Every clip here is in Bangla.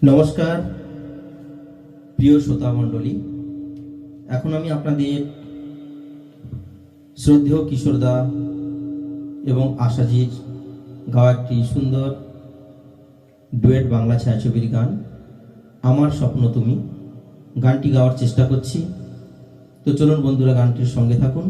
নমস্কার প্রিয় শ্রোতা মণ্ডলী, এখন আমি আপনাদের শ্রদ্ধেয় কিশোরদা এবং আশাজির গাওয়া একটি সুন্দর ডুয়েট বাংলা ছায়াছবির গান আমার স্বপ্ন তুমি গানটি গাওয়ার চেষ্টা করছি। তো চলুন বন্ধুরা, গানটির সঙ্গে থাকুন।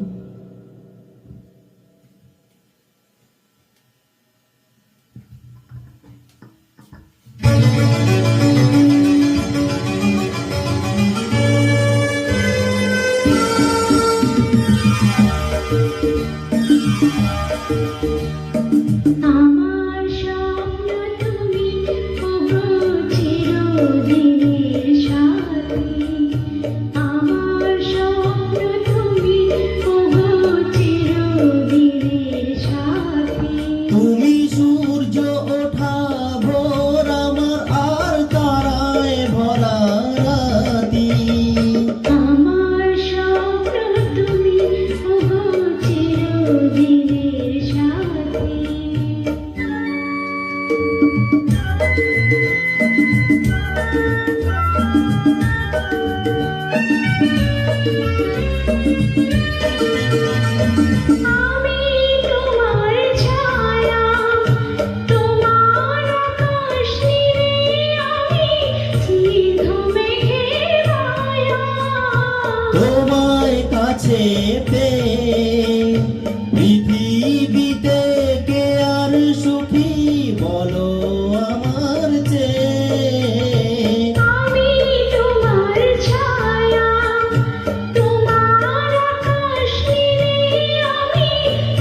আমার স্বপ্ন তুমি ওগো চিরদিনের সাথী, আমার স্বপ্ন তুমি ওগো চিরদিনের সাথী। তুমি সূর্য ওঠা ভোর আমার আর তারায় ভরা রাতি, আমার স্বপ্ন তুমি ওগো চিরদিনের সাথী। আমি তোমার ছায়া, তোমার আকাশ নিয়ে আমি স্নিগ্ধ মেঘের মায়া। তোমায় কাছে পেয়ে পৃথিবীতে কে আর সুখী বলো আমার চেয়ে। আমি তোমার ছায়া, তোমার আকাশ নিয়ে আমি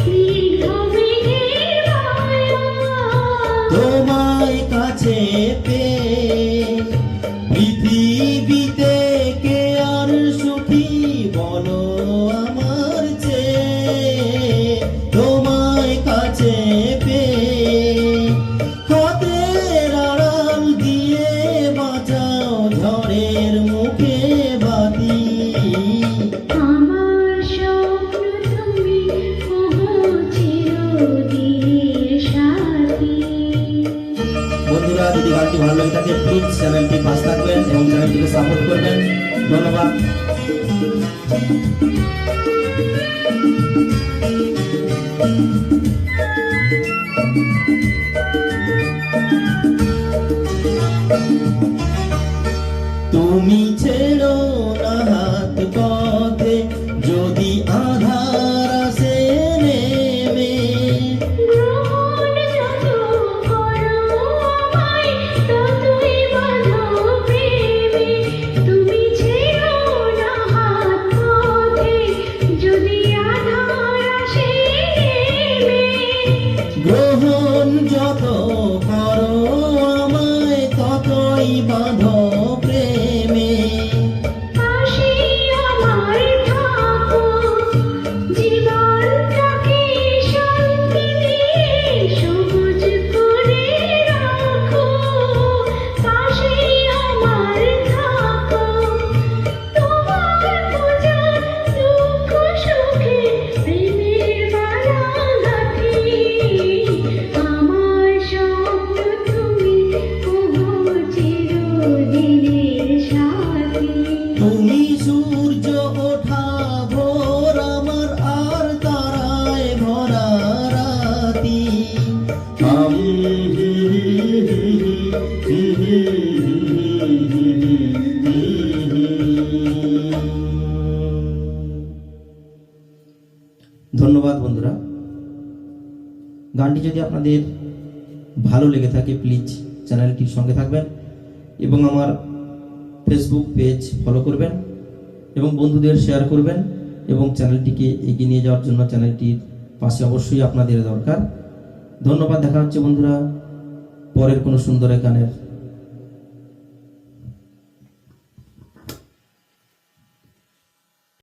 স্নিগ্ধ মেঘের মায়া। তোমায় কাছে পেয়ে পৃথিবীতে কে আর সুখী বলো আমার চেয়ে। তোমায় কাছে পেয়ে হাতের আড়াল দিয়ে বাঁচাও ঝড়ের মুখে বাতি। আমার স্বপ্ন তুমি ওগো চিরদিনের সাথী। বন্ধুরা, যদি গানটি ভালো লাগে থাকে প্লিজ চ্যানেলটি পাশে থাকবেন এবং চ্যানেলটিকে সাপোর্ট করবেন। ধন্যবাদ। তুমি ছেড়ো না হাত পথে যদি আধার আসে নেমে। গ্রহণ যত করো আমায় ততই বাঁধো প্রেমে। তুমি ছেড়ো না হাত পথে যদি আধার আসে নেমে। গ্রহণ যত করো আমায় ততই বাঁধো প্রেমে। পাশে আমার থাকো, জীবনটাকে শান্তি দিয়ে সবুজ করে রাখো। পাশে আমার থাকো, তোমার পূজা দুঃখ সুখে প্রেমের মালা গাঁথি। আমার স্বপ্ন তুমি ওগো চিরদিনের সাথী। তুমি সূর্য ওঠা ভোর আমার আর তারায় ভরা রাতি। ধন্যবাদ বন্ধুরা। গানটি যদি আপনাদের ভালো লেগে থাকে প্লিজ চ্যানেলটির সঙ্গে থাকবেন এবং আমার ফেসবুক পেজ ফলো করবেন এবং বন্ধুদের শেয়ার করবেন এবং চ্যানেলটিকে এগিয়ে নিয়ে যাওয়ার জন্য চ্যানেলটির পাশে অবশ্যই আপনাদের দরকার। ধন্যবাদ। দেখা হচ্ছে বন্ধুরা পরের কোনো সুন্দর গানের